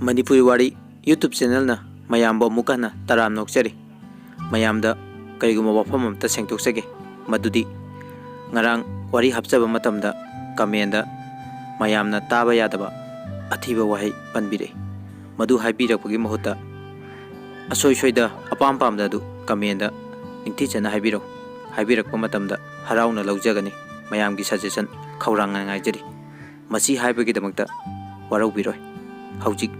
मणिपुरी वारी YouTube channel ना मयाम अमुक हन्ना तराम नोक्चरी मयामदा कईगुम वफम अमता सेंगतोक्चगे मदुदी ngarang wari hapchaba matamda kamenda mayamna taba yadaba athiba wahai panbire madu haibirakpagi mahuta asoi soida apam pamda du kamenda ningthi chana haibirakpa matamda harauna laujagani mayamgi suggestion khaurang ngaijari masi haibagi damakta warau biroi haujik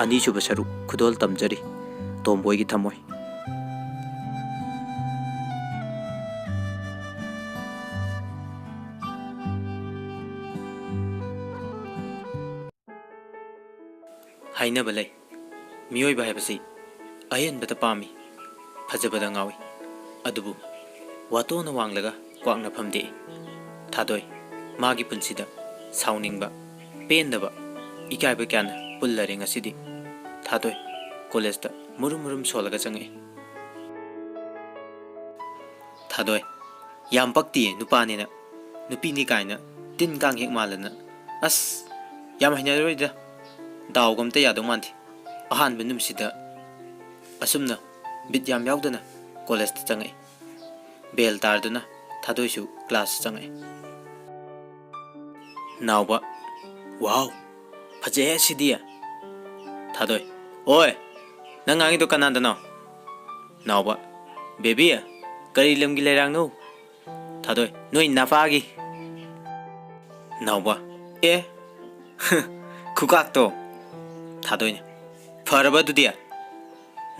ani suba saru khudol tamjari tomboy gi thamoi हाइना बलै मियोय बाहायबसी अयन बता पामी फजबदा ngawi adubu wato na wanglaga kwakna phamde thadoi magi punsida sauningba pendaba ikaiba kyana pullare ngasidi thadoi college ta murum solaga changai thadoi yam pakti nupani na nupi ni kaina tin kang hek malana as yam haina roida दाव गमते यादों मानती अहान बिनुम सिदा असुमना बिद याम यावदना college त चंगे bell तारदना थादोइसु class चंगे नावबा वाव फजे सिदिया थादोइ ओय नंगांगी तो कनांदनो नावबा baby करी लमगी लेरांग no थादोइ नोइ नाफागी नावबा ए खुकाक तो थादोइने फरबा दुदिया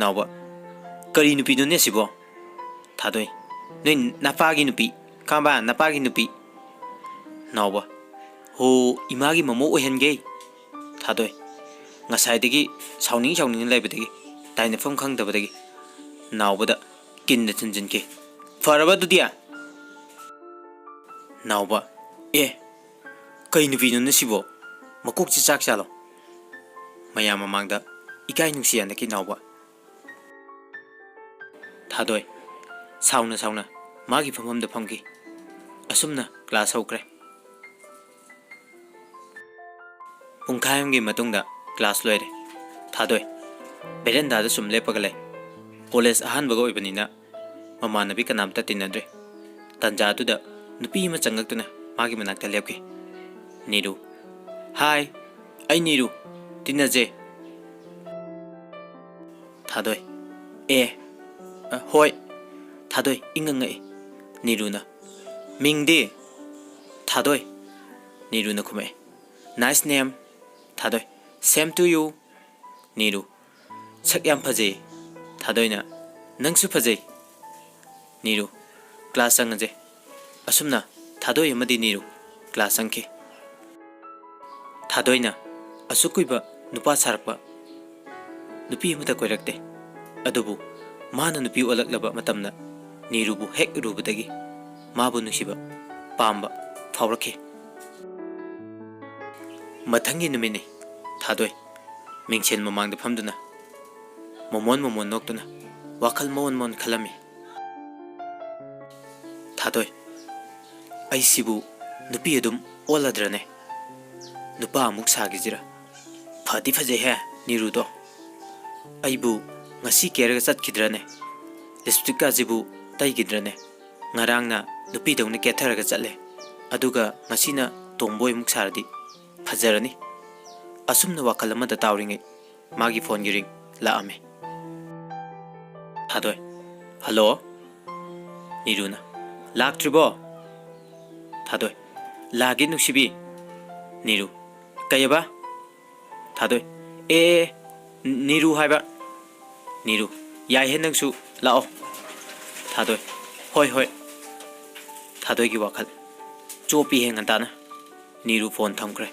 नावबा करी नुपी दुने सिबो थादोइ नोइ नापागी नुपी काबा नापागी नुपी नावबा हो इमागी ममो ओहनगे थादोइ ngसाइदगी साउनिंग लाइबदगी ताइनफम खंगदबदगी नावबदा किन्न थुनजिनके फरबा दुदिया नावबा ए कई नुपी दुने सिबो मकोक ची चाक चालो मयाम ममांगदा इकाई नुसियाना की नावबा थादोइ साउना मागी फममदा फमगी असुमना क्लास हौक्रे पुंखायमगी मतुंगदा क्लास लोइरे थादोइ बेरेंदादा सुम लेपगा लै कॉलेज अहानबगा ओइबनिना ममानबी कनामता तिन्नद्रे तंजादुदा नुपी अमा चंगक्तुना मागी मनाक्ता लेपके नीरू हाय आई नीरू तिन्नजे थादोइ ए होय थादोइ इंगंगै नीरूना मिंगदे थादोइ नीरूना खुमे nice name Thadoi same to you Niru सक याम फजे थादोइना नंगसु फजे नीरू क्लास संगजे असुमना थादोइ अमदी नीरू क्लास संखे थादोइना असुकुइबा नुपा सारपा नुपी अमता कोइरक्ते अदुबु माना नुपी ओलक्लबा मतमना नीरूबु हेक रुबदगी माबु नुसिबा पाम्बा फावरखे मथंगी नुमिने थादोइ मिंगसेन ममांगदा फमदुना मोमोन नोक्तुना वाखल मोन खलमी थादोइ आइसिबु नुपी अदुम ओलद्रने नुपा अमुक सागिजिरा फदी फजे है नीरूदो आइबु ngasi kerga chatkidrane लिपस्टिक का जिबु तैगिद्रने ngarangna nupi dongna ketharaga chatle aduga ngasina tomboy muk saradi fajarani asumna wakal amada tawringe magi phone gi ring laame Thadoi hello नीरूना लाक्ट्रिबो थादोइ लागे नुसिबी नीरू कयबा थादोइ ए नीरू हाइबा नीरू याय हे नंगसु लाओ थादोइ होय थादोइ की वाखल चोपी हे ngंताना नीरू फोन थमख्रे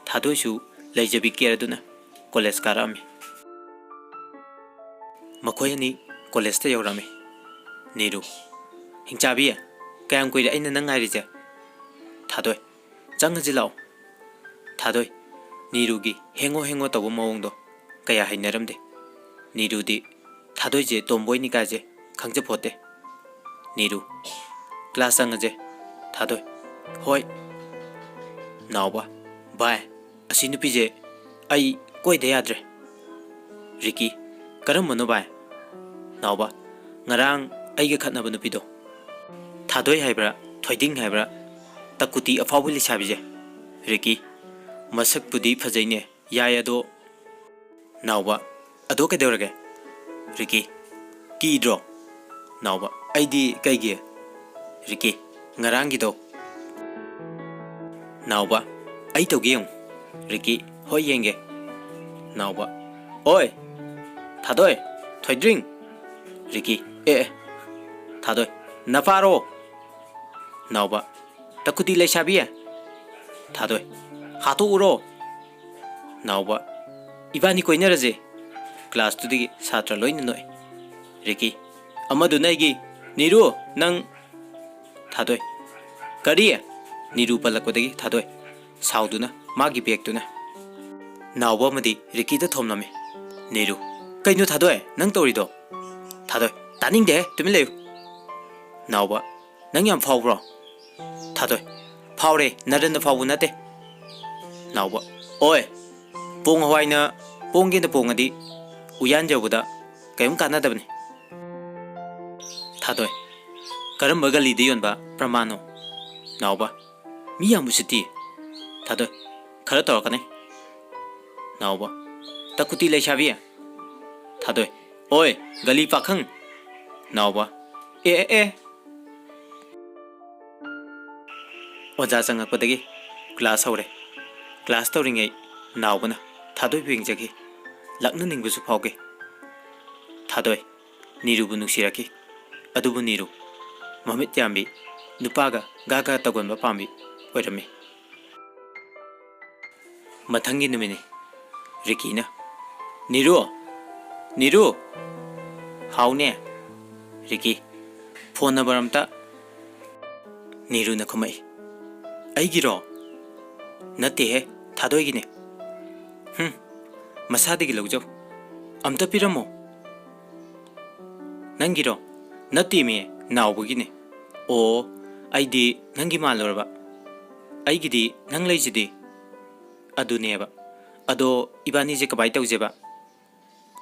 थादोइसु लेजबी केरदुना कॉलेज कारामी मखोयनी कॉलेज ता यौरामी नीरू हिंचाबी कयाम कोइरे अइना नंग हाइरिजे थादोइ चंगजी लाओ थादोइ नीरूगी हेंगो तब मवोंगदो कया हाइनरमदे नीरूदी थादोइजे तोम्बोइनी काजे खंगजे फोते नीरू क्लास संगजे थादोइ होय नावबा बाय असि नुपीजे आई ꯀꯣꯏꯗ ꯌꯥꯗ꯭ꯔꯦ ꯔꯤꯀꯤ ꯀꯔꯝꯕꯅꯣ ꯚꯥꯏ ꯅꯥꯎꯕ ꯉꯔꯥꯡ ꯑꯩꯒ ꯈꯠꯅꯕ ꯅꯨꯄꯤꯗꯣ ꯊꯥꯗꯣꯏ ꯍꯥꯏꯕ꯭ꯔꯥ ꯊꯣꯏꯗꯤꯡ ꯍꯥꯏꯕ꯭ꯔꯥ ꯇꯀꯨꯇꯤ ꯑꯐꯥꯎꯕ ꯂꯩꯁꯥꯕꯤꯁꯦ ꯔꯤꯀꯤ ꯃꯁꯛꯄꯨꯗꯤ ꯐꯖꯩꯅꯦ ꯌꯥꯏ ꯑꯗꯣ ꯅꯥꯎꯕ ꯑꯗꯣ ꯀꯩꯗꯧꯔꯒꯦ ꯔꯤꯀꯤ ꯀꯤꯗ꯭ꯔꯣ ꯅꯥꯎꯕ ꯑꯩꯗꯤ ꯀꯩꯒꯤ ꯔꯤꯀꯤ ꯉꯔꯥꯡꯒꯤꯗꯣ ꯅꯥꯎꯕ ꯑꯩ ꯇꯧꯒꯦ ꯌꯦꯡꯉꯨ ꯔꯤꯀꯤ ꯍꯣꯏ ꯌꯦꯡꯒꯦ ꯅꯥꯎꯕ ꯑꯣꯏ ꯊꯥꯗꯣꯏ ꯊꯣꯏꯗ꯭ꯔꯤꯡ ꯔꯤꯀꯤ ꯑꯦ ꯊꯥꯗꯣꯏ ꯅꯄꯥꯔꯣ ꯅꯥꯎꯕ ꯇꯀꯨꯇꯤ ꯂꯩꯁꯥꯕꯤ ꯊꯥꯗꯣꯏ ꯍꯥꯠꯇꯣꯛꯎꯔꯣ ꯅꯥꯎꯕ ꯏꯕꯥꯅꯤ ꯀꯣꯏꯅꯔꯁꯦ ꯀ꯭ꯂꯥꯁꯇꯨꯗꯒꯤ ꯁꯥꯇ꯭ꯔ ꯂꯣꯏꯅ ꯅꯣꯛꯏ ꯔꯤꯀꯤ ꯑꯃꯗꯨꯅ ꯑꯩꯒꯤ ꯅꯤꯔꯨ ꯅꯪ ꯊꯥꯗꯣꯏ ꯀꯔꯤ ꯅꯤꯔꯨ ꯄꯜꯂꯛꯄꯗꯒꯤ ꯊꯥꯗꯣꯏ ꯁꯥꯎꯗꯨꯅ ꯃꯥꯒꯤ ꯕꯦꯒꯇꯨꯅ ꯅꯥꯎꯕ ꯑꯃꯗꯤ ꯔꯤꯀꯤꯗ ꯊꯣꯝꯂꯝꯃꯤ ꯅꯤꯔꯨ ꯀꯩꯅꯣ ꯊꯥꯗꯣꯏ ꯅꯪ ꯇꯧꯔꯤꯗꯣ ꯊꯥꯗꯣꯏ ꯇꯥꯅꯤꯡꯗꯦꯍꯦ ꯇꯨꯃꯤꯟ ꯂꯩꯌꯨ ꯅꯥꯎꯕ ꯅꯪ ꯌꯥꯝ ꯐꯥꯎꯕ꯭ꯔꯣ ꯊꯥꯗꯣꯏ ꯐꯥꯎꯔꯦ ꯅꯔꯟꯗ ꯐꯥꯎꯕ ꯅꯠꯇꯦ ꯅꯥꯎꯕ ꯑꯣꯏ ꯄꯣꯡ ꯍꯋꯥꯏꯅ ꯄꯣꯡꯒꯦꯅ ꯄꯣꯡꯉꯗꯤ ꯎꯌꯥꯟ ꯌꯧꯕꯗ ꯀꯔꯤꯝ ꯀꯥꯟꯅꯗꯕꯅꯤ ꯊꯥꯗꯣꯏ ꯀꯔꯝꯕ ꯒꯂꯤꯗ ꯌꯣꯟꯕ ꯄ꯭ꯔꯃꯥꯟꯅꯣ ꯅꯥꯎꯕ ꯃꯤ ꯌꯥꯝ ꯎꯁꯤꯠꯇꯤ ꯊꯥꯗꯣꯏ ꯈꯔ ꯇꯧꯔꯛꯀꯅꯤ ꯅꯥꯎꯕ ꯇꯀꯨꯇꯤ ꯂꯩꯁꯥꯕꯤ ꯊꯥꯗꯣꯏ ꯑꯣꯏ ꯒꯂꯤ ꯄꯥꯈꯪ ꯅꯥꯎꯕ ꯑꯦ ꯑꯣꯖꯥ ꯆꯪꯉꯛꯄꯗꯒꯤ ꯀ꯭ꯂꯥꯁ ꯍꯧꯔꯦ ꯀ꯭ꯂꯥꯁ ꯇꯧꯔꯤꯉꯩ ꯅꯥꯎꯕꯅ ꯊꯥꯗꯣꯏꯕꯨ ꯌꯦꯡꯖꯈꯤ ꯂꯛꯅꯅꯤꯡꯕꯁꯨ ꯐꯥꯎꯈꯤ ꯊꯥꯗꯣꯏ ꯅꯤꯔꯨꯕꯨ ꯅꯨꯡꯁꯤꯔꯛꯈꯤ ꯑꯗꯨꯕꯨ ꯅꯤꯔꯨ ꯃꯃꯤꯠ ꯌꯥꯝꯕꯤ ꯅꯨꯄꯥꯒ ꯒꯥꯒ ꯇꯧꯒꯟꯕ ꯄꯥꯝꯕꯤ ꯑꯣꯏꯔꯝꯃꯤ ꯃꯊꯪꯒꯤ ꯅꯨꯃꯤꯠꯅꯤ ꯔꯤꯀꯤꯅ ꯅꯤꯔꯨ ꯍꯥꯎꯅꯦ ꯔꯤꯀꯤ ꯐꯣꯟ ꯅꯝꯕꯔ ꯑꯝꯇ ꯅꯤꯔꯨꯅ ꯈꯨꯝꯃꯛꯏ ꯑꯩꯒꯤꯔꯣ ꯅꯠꯇꯦꯍꯦ ꯊꯥꯗꯣꯏꯒꯤꯅꯦ ꯃꯁꯥꯗꯒꯤ ꯂꯧꯖꯧ ꯑꯝꯇ ꯄꯤꯔꯝꯃꯣ ꯅꯪꯒꯤꯔꯣ ꯅꯠꯇꯦꯃꯤ ꯅꯥꯎꯕꯒꯤꯅꯦ ꯑꯣ ꯑꯩꯗꯤ ꯅꯪꯒꯤ ꯃꯥꯜꯂꯨꯔꯕ ꯑꯩꯒꯤꯗꯤ ꯅꯪ ꯂꯩꯁꯤꯗꯤ ꯑꯗꯨꯅꯦꯕ ꯑꯗꯣ ꯏꯕꯥꯅꯤꯁꯦ ꯀꯃꯥꯏ ꯇꯧꯁꯦꯕ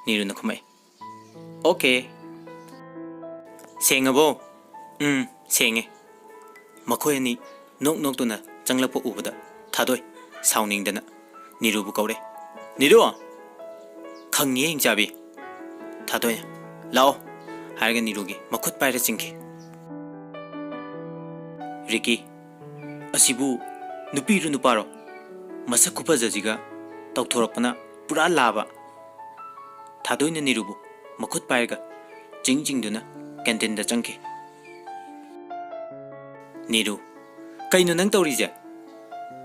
ꯅꯤꯔꯨꯅ ꯈꯨꯝꯃꯛꯏ ꯑꯣꯀꯦ ꯁꯦꯡꯉꯕꯣ ꯁꯦꯡꯉꯦ ꯃꯈꯣꯏ ꯑꯅꯤ ꯅꯣꯛꯇꯨꯅ ꯆꯪꯂꯛꯄ ꯎꯕꯗ ꯊꯥꯗꯣꯏ ꯁꯥꯎꯅꯤꯡꯗꯅ ꯅꯤꯔꯨꯕꯨ ꯀꯧꯔꯦ ꯅꯤꯔꯨ ꯈꯪꯉꯤꯌꯦ ꯍꯤꯡꯆꯥꯕꯤ ꯊꯥꯗꯣꯏꯅ ꯂꯥꯛꯑꯣ ꯍꯥꯏꯔꯒ ꯅꯤꯔꯨꯒꯤ ꯃꯈꯨꯠ ꯄꯥꯏꯔ ꯆꯤꯡꯈꯤ ꯔꯤꯀꯤ ꯑꯁꯤꯕꯨ ꯅꯨꯄꯤꯔꯣ ꯅꯨꯄꯥꯔꯣ ꯃꯁꯛ ꯈꯨꯐꯖꯁꯤꯒ ꯇꯧꯊꯣꯔꯛꯄꯅ ꯄꯨꯔꯥ ꯂꯥꯕ ꯊꯥꯗꯣꯏꯅ ꯅꯤꯔꯨꯕꯨ ꯃꯈꯨꯠ ꯄꯥꯏꯔꯒ ꯆꯤꯡꯗꯨꯅ ꯀꯦꯟꯇꯤꯟꯗ ꯆꯪꯈꯤ ꯅꯤꯔꯨ ꯀꯩꯅꯣ ꯅꯪ ꯇꯧꯔꯤꯁꯦ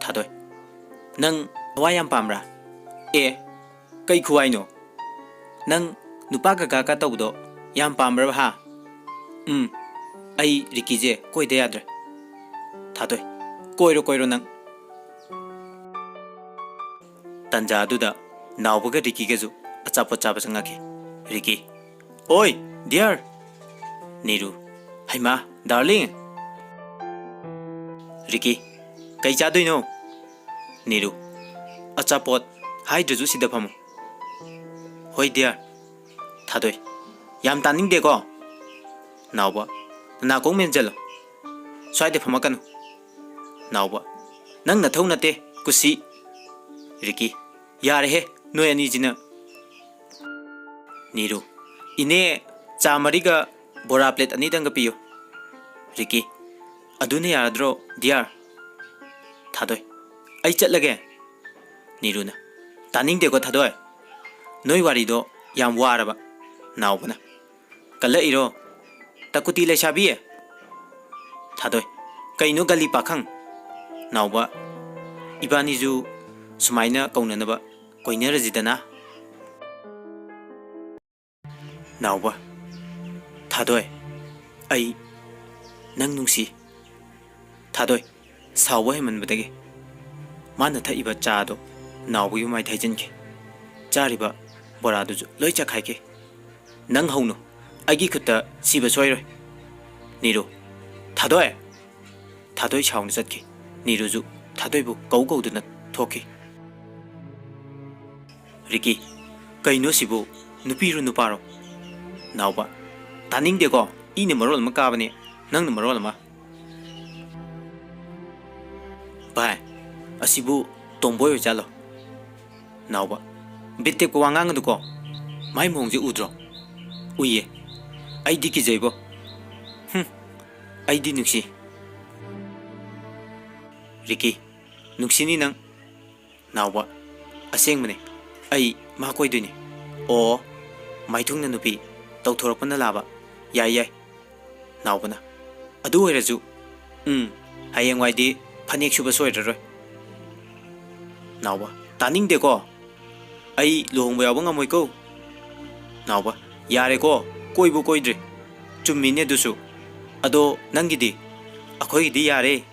ꯊꯥꯗꯣꯏ ꯅꯪ ꯋꯥ ꯌꯥꯝ ꯄꯥꯝꯕ꯭ꯔꯥ ꯑꯦ ꯀꯩ ꯈꯨꯋꯥꯏꯅꯣ ꯅꯪ ꯅꯨꯄꯥꯒ ꯒꯥꯒ ꯇꯧꯕꯗꯣ ꯌꯥꯝ ꯄꯥꯝꯕ꯭ꯔꯕ ꯍꯥ ꯑꯩ ꯔꯤꯀꯤꯁꯦ ꯀꯣꯏꯗ ꯌꯥꯗ꯭ꯔꯦ ꯊꯥꯗꯣꯏ ꯀꯣꯏꯔꯣ ꯅꯪ ꯇꯟꯖꯥ ꯑꯗꯨꯗ ꯅꯥꯎꯕꯒ ꯔꯤꯀꯤꯒꯁꯨ ꯑꯆꯥꯄꯣꯠ ꯆꯥꯕ ꯆꯪꯉꯛꯈꯤ ꯔꯤꯀꯤ ꯑꯣꯏ ꯗꯤꯌꯔ ꯅꯤꯔꯨ ꯍꯩꯃꯥ ꯗꯥꯔꯂꯤꯡ ꯔꯤꯀꯤ ꯀꯩ ꯆꯥꯗꯣꯏꯅꯣ ꯅꯤꯔꯨ ꯑꯆꯥꯄꯣꯠ ꯍꯥꯏꯗ꯭ꯔꯁꯨ ꯁꯤꯗ ꯐꯝꯃꯨ ꯍꯣꯏ ꯗꯤꯌꯔ ꯊꯥꯗꯣꯏ ꯌꯥꯝ ꯇꯥꯅꯤꯡꯗꯦꯀꯣ ꯅꯥꯎꯕ ꯅꯥꯀꯣꯡ ꯃꯦꯟꯖꯜꯂꯣ ꯁ꯭ꯋꯥꯏꯗ ꯐꯝꯃꯛꯀꯅꯨ ꯅꯥꯎꯕ ꯅꯪ ꯅꯊꯧ ꯅꯠꯇꯦ ꯀꯨꯁꯤ ꯔꯤꯀꯤ ꯌꯥꯔꯦꯍꯦ ꯅꯣꯏ ꯑꯅꯤꯁꯤꯅ ꯅꯤꯔꯨ ꯏꯅꯦ ꯆꯥ ꯃꯔꯤꯒ ꯕꯣꯔꯥ ꯄ꯭ꯂꯦꯠ ꯑꯅꯤꯗꯪꯒ ꯄꯤꯌꯨ ꯔꯤꯀꯤ ꯑꯗꯨꯅ ꯌꯥꯔꯗ꯭ꯔꯣ ꯗꯤꯌꯔ ꯊꯥꯗꯣꯏ ꯑꯩ ꯆꯠꯂꯒꯦ ꯅꯤꯔꯨꯅ ꯇꯥꯅꯤꯡꯗꯦꯀꯣ ꯊꯥꯗꯣꯏ ꯅꯣꯏ ꯋꯥꯔꯤꯗꯣ ꯌꯥꯝ ꯋꯥꯔꯕ ꯅꯥꯎꯕꯅ ꯀꯜꯂꯛꯏꯔꯣ ꯇꯀꯨꯇꯤ ꯂꯩꯁꯥꯕꯤ ꯊꯥꯗꯣꯏ ꯀꯩꯅꯣ ꯒꯂꯤ ꯄꯥꯈꯪ ꯅꯥꯎꯕ ꯏꯕꯥꯅꯤꯁꯨ ꯁꯨꯃꯥꯏꯅ ꯀꯧꯅꯅꯕ ꯀꯣꯏꯅꯔꯁꯤꯗꯅ ꯅꯥꯎꯕ ꯊꯥꯗꯣꯏ ꯑꯩ ꯅꯪ ꯅꯨꯡꯁꯤ ꯊꯥꯗꯣꯏ ꯁꯥꯎꯕ ꯍꯦꯟꯃꯟꯕꯗꯒꯤ ꯃꯥꯅ ꯊꯛꯏꯕ ꯆꯥꯗꯣ ꯅꯥꯎꯕꯒꯤ ꯃꯃꯥꯏ ꯊꯩꯖꯤꯟꯈꯤ ꯆꯥꯔꯤꯕ ꯕꯣꯔꯥꯗꯨꯁꯨ ꯂꯣꯏ ꯆꯈꯥꯏꯈꯤ ꯅꯪ ꯍꯧꯅꯨ ꯑꯩꯒꯤ ꯈꯨꯠꯇ ꯁꯤꯕ ꯁꯣꯏꯔꯣꯏ ꯅꯤꯔꯨ ꯊꯥꯗꯣꯏ ꯁꯥꯎꯅ ꯆꯠꯈꯤ ꯅꯤꯔꯨꯁꯨ ꯊꯥꯗꯣꯏꯕꯨ ꯀꯧꯗꯨꯅ ꯊꯣꯛꯈꯤ Ricky, kaino sibu nupiru nuparo. Nauba, taning deko, ini marol makabani, nang marol ma. Bai, asibu tomboy jalo. Nauba, bitte ko wangang duko. Mai mongji udro. Uye, ai di kijebo. Ai di nuksi. Ricky, nuksini nang. Nauba, aseng mene. Ai ma koi duni. O, mai thung na nupi. Tau thorak na laba. Yai. Nauba na. Adu oirazu. Hayeng wai di phanek suba soiraroi. Nauba, taning de ko. Ai lohong ba yawang amoy ko. Nauba, yare ko. Koi bu koi dre. Chumine dusu. Ado nangidi. Akoy di yare.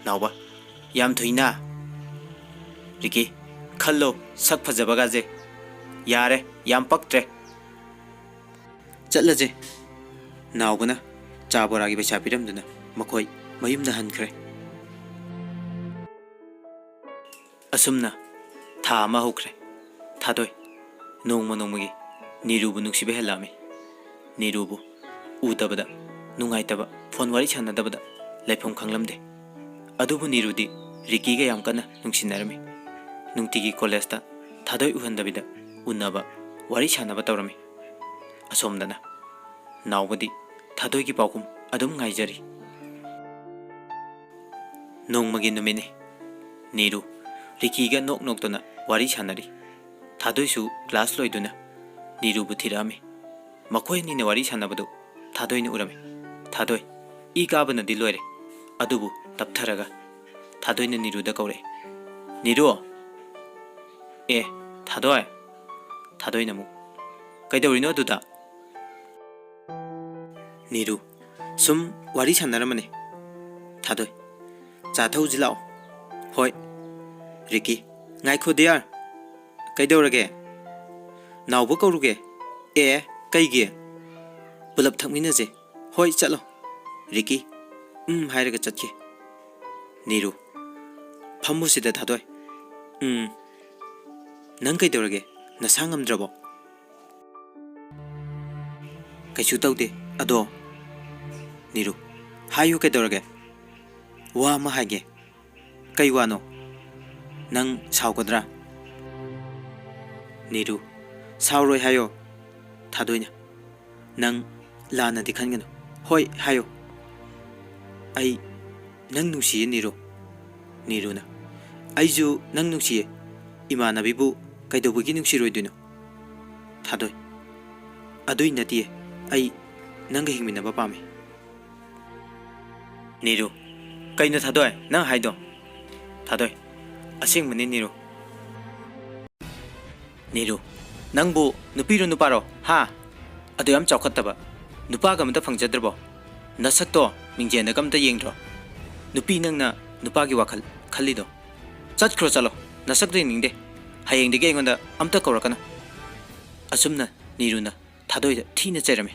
Nauba, yam thuina. Ricky, khallo sak phajaba je. Yare, yam paktre. Chatlaje. Naubana, chaboragi becha piramduna. Makoi mayumda hankre. Asumna, tha ma hokre. Thadoi, nongma nongmagi Nirubu nuksibe helami. Nirubu udabada nungaitaba phone wari chanadabada laifam khanglamde. Adubu Nirudi Ricky ga yam kana nungsinarami. Nungtigi college ta thadoi uhandabida unaba wari chanaba tawrami. Asomdana naubadi thadoi gi paukum adum ngaijari. Nongmagi numine Niru Ricky ga nok tona wari chanari. Thadoi su class loiduna Nirubu thirami. Makoi ni ne wari chanabadu thadoi ni urami. Thadoi I kabana diloire. Adubu taptharaga thadoi na Niru da kaure. Niru thadoi. Thadoi namu kaidawrino duda. Niru sum wari channaramane. Thadoi cha thau jilao. Hoi Ricky ngai kho dear. Kaidawrage naubu kauruge. Kaigi pulap thakminaje. Hoi chalo. Ricky hairaga chatke. Niru phamusida thadoi. Nang kaidawrage nasangamdrabo. Kaisu taude ado. Niru hayu kaidawrage. Wa ma hage. Kai wano. Nang saugadra. Niru sauroi hayo. Thadoina nang lana dikhangano. Hoi hayo. Ai nang nungsiye Niru. Niruna aiju nang nungsiye. Imanabibu kaidobugi nungsiroiduno. Thadoi adui natiye ai nang hingminaba pame. Niru kaino thadoi nang haido. Thadoi asengmane Niru. Niru nangbu nupiru nuparo ha adu yam chawkhattaba nupa gamda phangjadrabo nasakto mingjena gamta yengdro nupi nangna nupa gi wakhal khallido chatkhro chalo nasakde ningde hayeng de gengonda amta kawrakana asumna Niruna thadoi thina chairame.